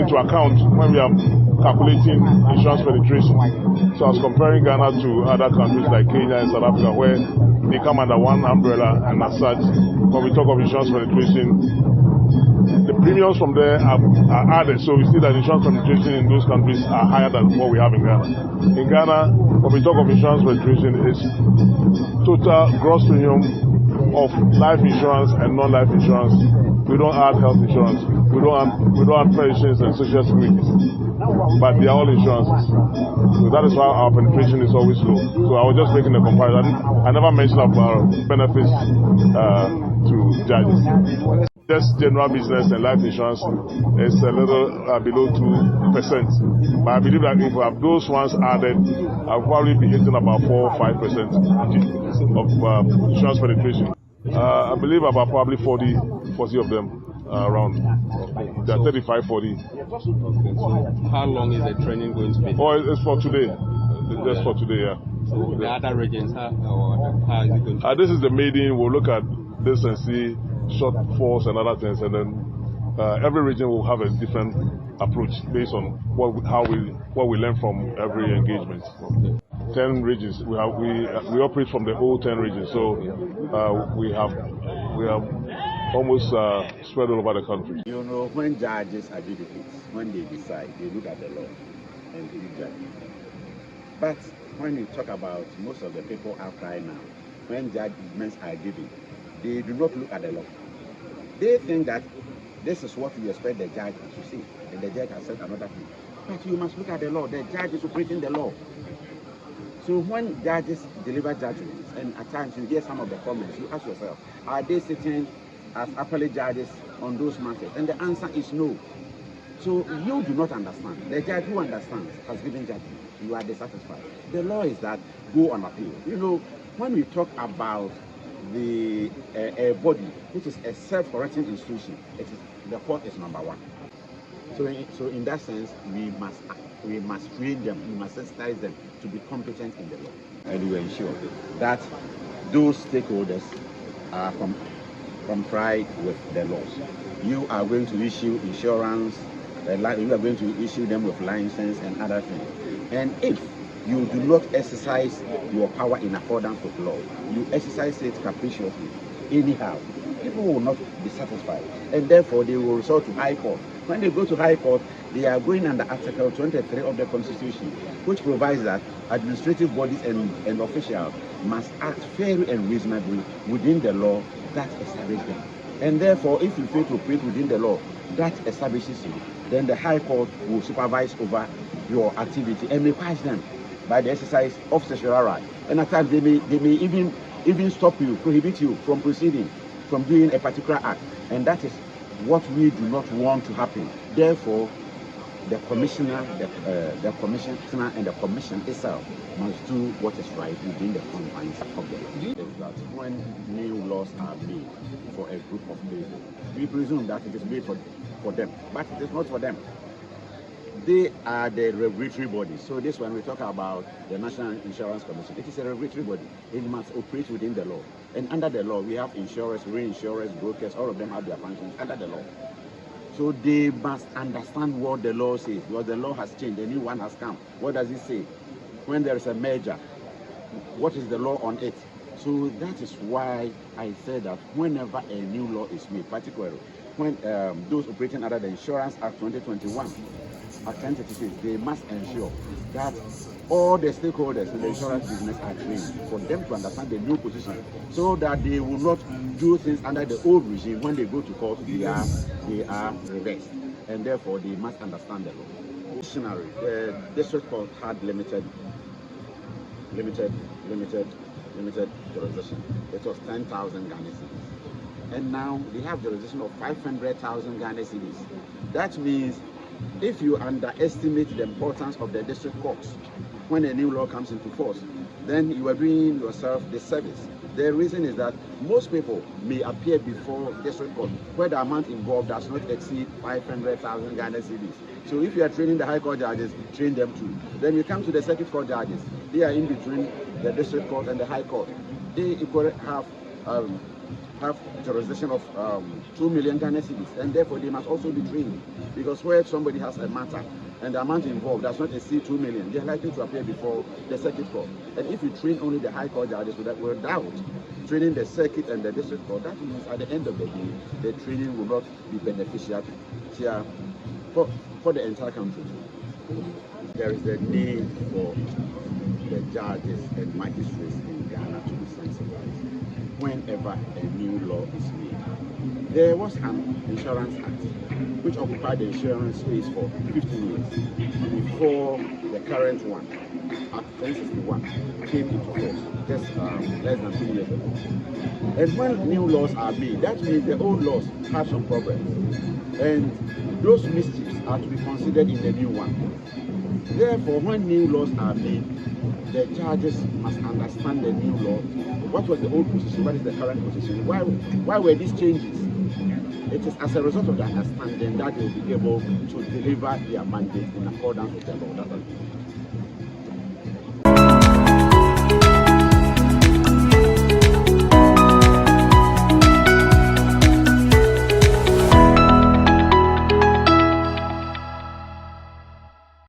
into account when we are calculating insurance penetration. So I was comparing Ghana to other countries like Kenya and South Africa, where they come under one umbrella, and as such, when we talk of insurance penetration, the premiums from there are added, so we see that insurance penetration in those countries are higher than what we have in Ghana. In Ghana, when we talk of insurance penetration, it's total gross premium of life insurance and non-life insurance. We don't add health insurance. We don't add pensions and social security, but they are all insurances. So that is why our penetration is always low. So I was just making a comparison. I never mentioned about benefits to judges. Just general business and life insurance is a little below 2%. But I believe that if we have those ones added, I'll probably be hitting about 4 or 5% of insurance penetration. I believe about probably 40 of them around. There are 35, 40. Okay, so how long is the training going to be? Oh, it's for today. Just for today, yeah. So the other regions, how is it going to be? This is the maiden. We'll look at this and see shortfalls and other things, and then every region will have a different approach based on what we learn from every engagement. Okay. 10 regions. We operate from the whole 10 regions, so we have almost spread all over the country. You know, when judges adjudicate, when they decide, they look at the law and give judgment. But when you talk about most of the people out right now, when judgments are given, they do not look at the law. They think that this is what we expect the judge to say, and the judge has said another thing. But you must look at the law. The judge is operating the law. So when judges deliver judgments, and at times you hear some of the comments, you ask yourself, are they sitting as appellate judges on those matters? And the answer is no. So you do not understand. The judge who understands has given judgment. You are dissatisfied. The law is that go on appeal. You know, when we talk about the body, which is a self-correcting institution, the court is number one. So in that sense, we must train them, we must sensitize them to be competent in the law, and we ensure that those stakeholders are complied with the laws. You are going to issue insurance, you are going to issue them with license and other things. And if you do not exercise your power in accordance with law, you exercise it capriciously, anyhow, people will not be satisfied, and therefore they will resort to High Court. When they go to High Court, they are going under Article 23 of the Constitution, which provides that administrative bodies and officials must act fairly and reasonably within the law that establishes them. And therefore, if you fail to operate within the law that establishes you, then the High Court will supervise over your activity and may punish them by the exercise of sexual right. And at times they may even stop you, prohibit you from proceeding, from doing a particular act. And that is what we do not want to happen. Therefore, the commissioner and the commission itself must do what is right within the confines of the law. Is that when new laws are made for a group of people, we presume that it is made for them, but it is not for them. They are the regulatory body. So this one we talk about the National Insurance Commission. It is a regulatory body. It must operate within the law. And under the law, we have insurers, reinsurers, brokers, all of them have their functions under the law. So they must understand what the law says, because the law has changed, a new one has come. What does it say? When there is a merger, what is the law on it? So that is why I said that whenever a new law is made, particularly when those operating under the Insurance Act 2021, Act 1036, they must ensure that all the stakeholders in the insurance business are trained for them to understand the new position, so that they will not do things under the old regime. When they go to court, they are reversed, and therefore they must understand the law. Additionally, the district court had limited jurisdiction. It was 10,000 Ghana cedis, and now they have jurisdiction of 500,000 Ghana cedis. That means if you underestimate the importance of the district courts when a new law comes into force, then you are doing yourself disservice. The reason is that most people may appear before district court where the amount involved does not exceed 500,000 Ghana cedis. So if you are training the High Court judges, train them too. Then you come to the Circuit Court judges. They are in between the district court and the High Court. They equally have have jurisdiction of 2 million Ghana cedis, and therefore they must also be trained. Because where somebody has a matter and the amount involved does not exceed 2 million, they are likely to appear before the circuit court. And if you train only the high court judges without training the circuit and the district court, that means at the end of the day, the training will not be beneficial for the entire country. There is a need for the judges and magistrates in Ghana to be sensitized whenever a new law is made. There was an insurance act which occupied the insurance space for 15 years before the current one, Act 1061, came into force just less than 2 years ago. And when new laws are made, that means the old laws have some problems, and those mischiefs are to be considered in the new one. Therefore, when new laws are made, the judges must understand the new law. What was the old position? What is the current position? Why were these changes? It is as a result of the understanding that they will be able to deliver their mandate in accordance with the law.